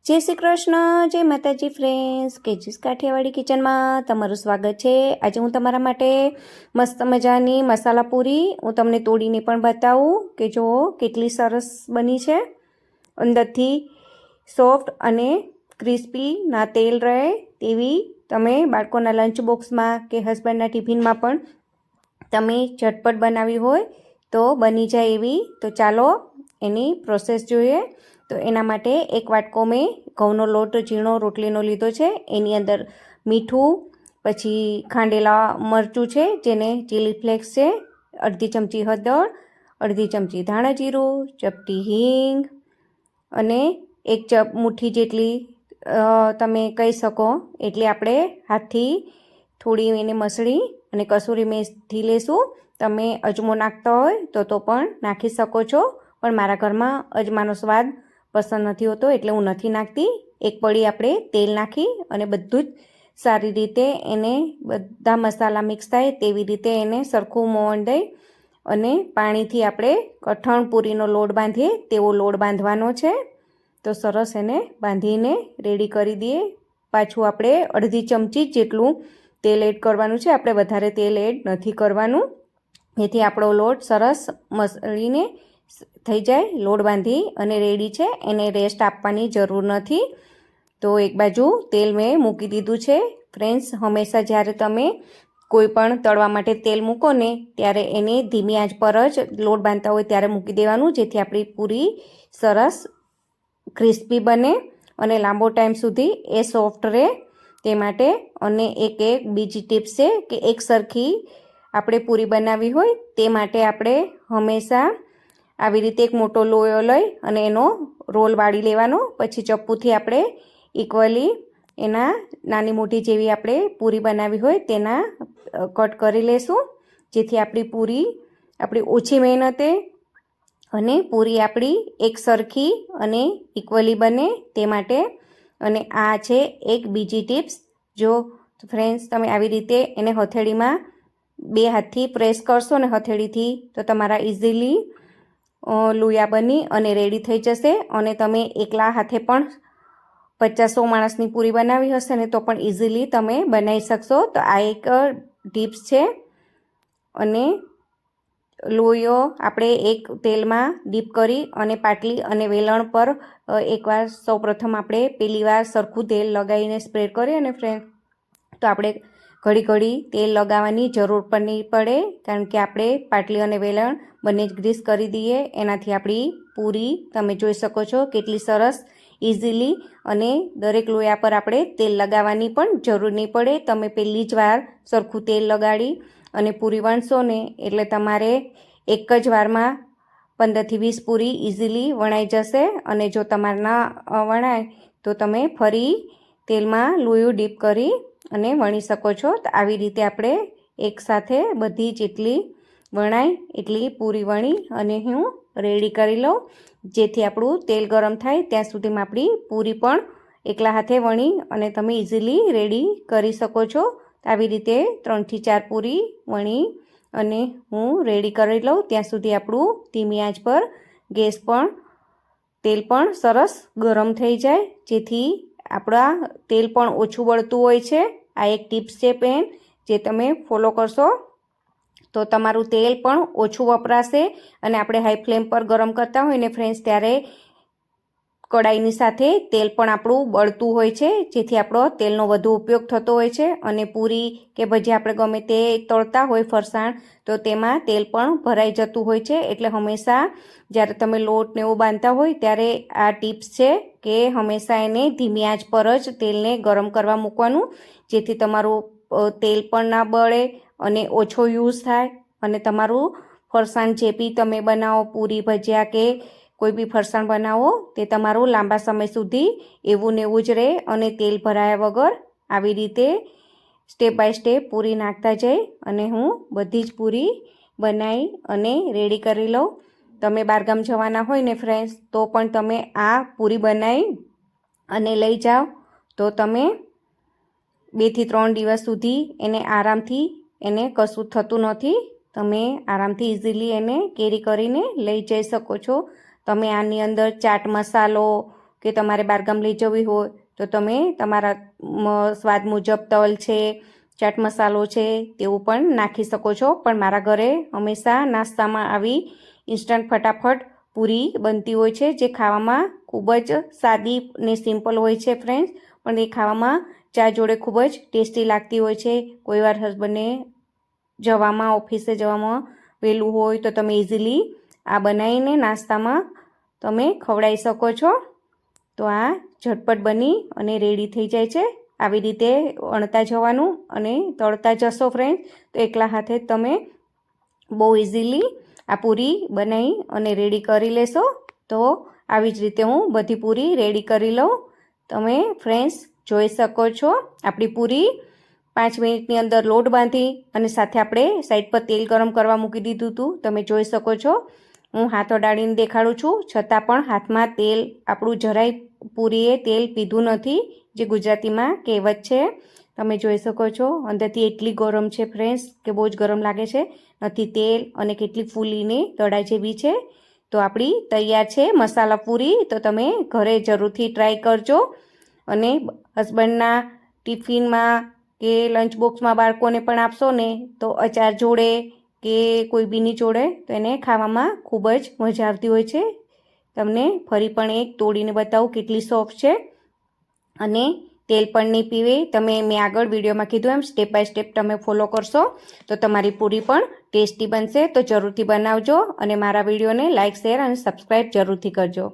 જય શ્રી કૃષ્ણ, જય માતાજી ફ્રેન્ડ્સ, કેજીસ કાઠિયાવાડી કિચનમાં તમારું સ્વાગત છે। આજે હું તમારા માટે મસ્ત મજાની મસાલા પૂરી હું તમને તોડીને પણ બતાવું કે જો કેટલી સરસ બની છે। અંદરથી સોફ્ટ અને ક્રિસ્પી ના તેલ રહે તેવી તમે બાળકોના લંચ બોક્સમાં કે હસબન્ડના ટિફિનમાં પણ તમે ઝટપટ બનાવી હોય તો બની જાય એવી। તો ચાલો એની પ્રોસેસ જોઈએ। તો એના માટે એક વાટકો મેં ઘઉંનો લોટ ઝીણો રોટલીનો લીધો છે। એની અંદર મીઠું, પછી ખાંડેલા મરચું છે જેને ચીલી ફ્લેક્સ છે, અડધી ચમચી હળદર, અડધી ચમચી ધાણા જીરું, ચપટી હિંગ અને એક મુઠ્ઠી જેટલી તમે કહી શકો એટલે આપણે હાથથી થોડી એને મસળી અને કસૂરી મેથી લેશું। તમે અજમો નાખતા હોય તો પણ નાખી શકો છો, પણ મારા ઘરમાં અજમાનો સ્વાદ પસંદ નથી હોતો એટલે હું નથી નાખતી। એક પડી આપણે તેલ નાખી અને બધું જ સારી રીતે એને બધા મસાલા મિક્સ થાય તેવી રીતે એને સરખું મોણ દઈ અને પાણીથી આપણે કઠણ પૂરીનો લોટ બાંધીએ તેવો લોટ બાંધવાનો છે। તો સરસ એને બાંધીને રેડી કરી દઈએ। પાછું આપણે અડધી ચમચી જેટલું તેલ એડ કરવાનું છે, આપણે વધારે તેલ એડ નથી કરવાનું, જેથી આપણો લોટ સરસ મસળીને થઈ જાય। લોટ બાંધી અને રેડી છે, એને રેસ્ટ આપવાની જરૂર નથી। તો એક બાજુ તેલ મેં મૂકી દીધું છે। ફ્રેન્ડ્સ, હંમેશા જ્યારે તમે કોઈ પણ તળવા માટે તેલ મૂકો ને ત્યારે એને ધીમી આંચ પર જ લોટ બાંધતા હોય ત્યારે મૂકી દેવાનું, જેથી આપણી પૂરી સરસ ક્રિસ્પી બને અને લાંબો ટાઈમ સુધી એ સોફ્ટ રહે તે માટે। અને એક બીજી ટિપ્સ છે કે એક સરખી આપણે પૂરી બનાવવી હોય તે માટે આપણે હંમેશા આવી રીતે એક મોટો લોયો લઈ અને એનો રોલ વાળી લેવાનો, પછી ચપ્પુથી આપણે ઇક્વલી એના નાની મોટી જેવી આપણે પૂરી બનાવી હોય તેના કટ કરી લેશું, જેથી આપણી પૂરી આપણી ઓછી મહેનતે અને પૂરી આપણી એક સરખી અને ઇક્વલી બને તે માટે। અને આ છે એક બીજી ટિપ્સ। જો ફ્રેન્ડ્સ, તમે આવી રીતે એને હથેળીમાં બે હાથથી પ્રેસ કરશો ને હથેળીથી તો તમારા ઇઝીલી લુયા બની અને રેડી થઈ જશે। અને તમે એકલા હાથે પણ 50-100 માણસની પૂરી બનાવી હશે ને તો પણ ઇઝીલી તમે બનાવી શકશો। તો આ એક ટિપ્સ છે। અને લોયો આપણે એક તેલમાં ડીપ કરી અને પાટલી અને વેલણ પર એકવાર સૌપ્રથમ આપણે પહેલી વાર સરખું તેલ લગાવીને સ્પ્રેડ કરીએ અને ફ્રેન્ડ તો આપણે ઘડી તેલ લગાવવાની જરૂર પણ નહીં પડે, કારણ કે આપણે પાટલી અને વેલણ બંને જ ગ્રીસ કરી દઈએ। એનાથી આપણી પૂરી તમે જોઈ શકો છો કેટલી સરસ ઇઝીલી, અને દરેક લોયા પર આપણે તેલ લગાવવાની પણ જરૂર નહીં પડે। તમે પહેલી જ વાર સરખું તેલ લગાડી અને પૂરી વણશો ને એટલે તમારે એક જ વારમાં 15થી 20 પૂરી ઇઝીલી વણાઈ જશે। અને જો તમારે ના વણાય તો તમે ફરી તેલમાં લોયું ડીપ કરી અને વણી શકો છો। તો આવી રીતે આપણે એકસાથે બધી જેટલી વણાય એટલી પૂરી વણી અને હું રેડી કરી લઉં, જેથી આપણું તેલ ગરમ થાય ત્યાં સુધીમાં આપણી પૂરી પણ એકલા હાથે વણી અને તમે ઇઝીલી રેડી કરી શકો છો। આવી રીતે 3થી 4 પૂરી વણી અને હું રેડી કરી લઉં ત્યાં સુધી આપણું ધીમી આંચ પર ગેસ પણ તેલ પણ સરસ ગરમ થઈ જાય, જેથી આપણા તેલ પણ ઓછું બળતું હોય છે। આ એક ટિપ્સ છે બેન, જે તમે ફોલો કરશો તો તમારું તેલ પણ ઓછું વપરાશે। અને આપણે હાઈ ફ્લેમ પર ગરમ કરતા હોય ને ફ્રેન્ડ્સ ત્યારે કડાઈની સાથે તેલ પણ આપણું બળતું હોય છે, જેથી આપણો તેલનો વધુ ઉપયોગ થતો હોય છે। અને પૂરી કે ભજીયા આપણે ગમે તે તળતા હોય ફરસાણ તો તેમાં તેલ પણ ભરાઈ જતું હોય છે। એટલે હંમેશા જ્યારે તમે લોટ ને એવું બાંધતા હોય ત્યારે આ ટિપ્સ છે કે હંમેશા એને ધીમી આંચ પર જ તેલને ગરમ કરવા મૂકવાનું, જેથી તમારું તેલ પણ ના બળે અને ઓછો યુઝ થાય અને તમારું ફરસાણ જે બી તમે બનાવો, પૂરી ભજીયા કે કોઈ બી ફરસાણ બનાવો તે તમારું લાંબા સમય સુધી એવું ને એવું જ રહે અને તેલ ભરાયા વગર આવી રીતે સ્ટેપ બાય સ્ટેપ પૂરી નાખતા જઈ અને હું બધી જ પૂરી બનાવી અને રેડી કરી લઉં। તમે બહારગામ જવાના હોય ને ફ્રેન્ડ્સ તો પણ તમે આ પૂરી બનાવી અને લઈ જાઓ તો તમે 2થી 3 દિવસ સુધી એને આરામથી એને કશું થતું નથી, તમે આરામથી ઇઝીલી એને કેરી કરીને લઈ જઈ શકો છો। તમે આની અંદર ચાટ મસાલો કે તમારે બહારગામ લઈ જવી હોય તો તમે તમારા સ્વાદ મુજબ તલ છે, ચાટ મસાલો છે તેવું પણ નાખી શકો છો. પણ મારા ઘરે હંમેશા નાસ્તામાં આવી ઇન્સ્ટન્ટ ફટાફટ પૂરી બનતી હોય છે, જે ખાવામાં ખૂબ જ સાદી ને સિમ્પલ હોય છે ફ્રેન્ડ્સ, પણ એ ખાવામાં ચા જોડે ખૂબ જ ટેસ્ટી લાગતી હોય છે. કોઈવાર હસબન્ડને જવામાં, ઓફિસે જવામાં વહેલું હોય તો તમે ઇઝીલી આ બનાવીને નાસ્તામાં તમે ખવડાવી શકો છો. તો આ ઝટપટ બની અને રેડી થઈ જાય છે. આવી રીતે વણતા જવાનું અને તળતા જશો ફ્રેન્ડ તો એકલા હાથે તમે બહુ ઇઝીલી આ પૂરી બનાવી અને રેડી કરી લેશો. તો આવી જ રીતે હું બધી પૂરી રેડી કરી લઉં. તમે ફ્રેન્ડ્સ જોઈ શકો છો આપણી પૂરી 5 મિનિટની અંદર લોટ બાંધી અને સાથે આપણે સાઈડ પર તેલ ગરમ કરવા મૂકી દીધું હતું. તમે જોઈ શકો છો હું હાથ અડાડીને દેખાડું છું, છતાં પણ હાથમાં તેલ આપણું જરાય પૂરીએ તેલ પીધું નથી, જે ગુજરાતીમાં કહેવત છે. તમે જોઈ શકો છો અંદરથી એટલી ગરમ છે ફ્રેન્ડ્સ કે બહુ જ ગરમ લાગે છે, નથી તેલ અને કેટલી ફૂલીને દડા જેવી છે. તો આપણી તૈયાર છે મસાલા પૂરી. તો તમે ઘરે જરૂરથી ટ્રાય કરજો અને હસબન્ડના ટિફિનમાં કે લંચ બોક્સમાં બાળકોને પણ આપશો ને તો અચાર જોડે કે કોઈ બીની જોડે તો એને ખાવામાં ખૂબ જ મજા આવતી હોય છે. તમને ફરી પણ એક તોડીને બતાવું કેટલી સોફ્ટ છે અને તેલ પણ નહીં પીવે. તમે મેં આગળ વિડીયોમાં કીધું એમ સ્ટેપ બાય સ્ટેપ તમે ફોલો કરશો તો તમારી પૂરી પણ ટેસ્ટી બનશે. તો જરૂરથી બનાવજો અને મારા વિડીયોને લાઇક, શેર અને સબસ્ક્રાઈબ જરૂરથી કરજો.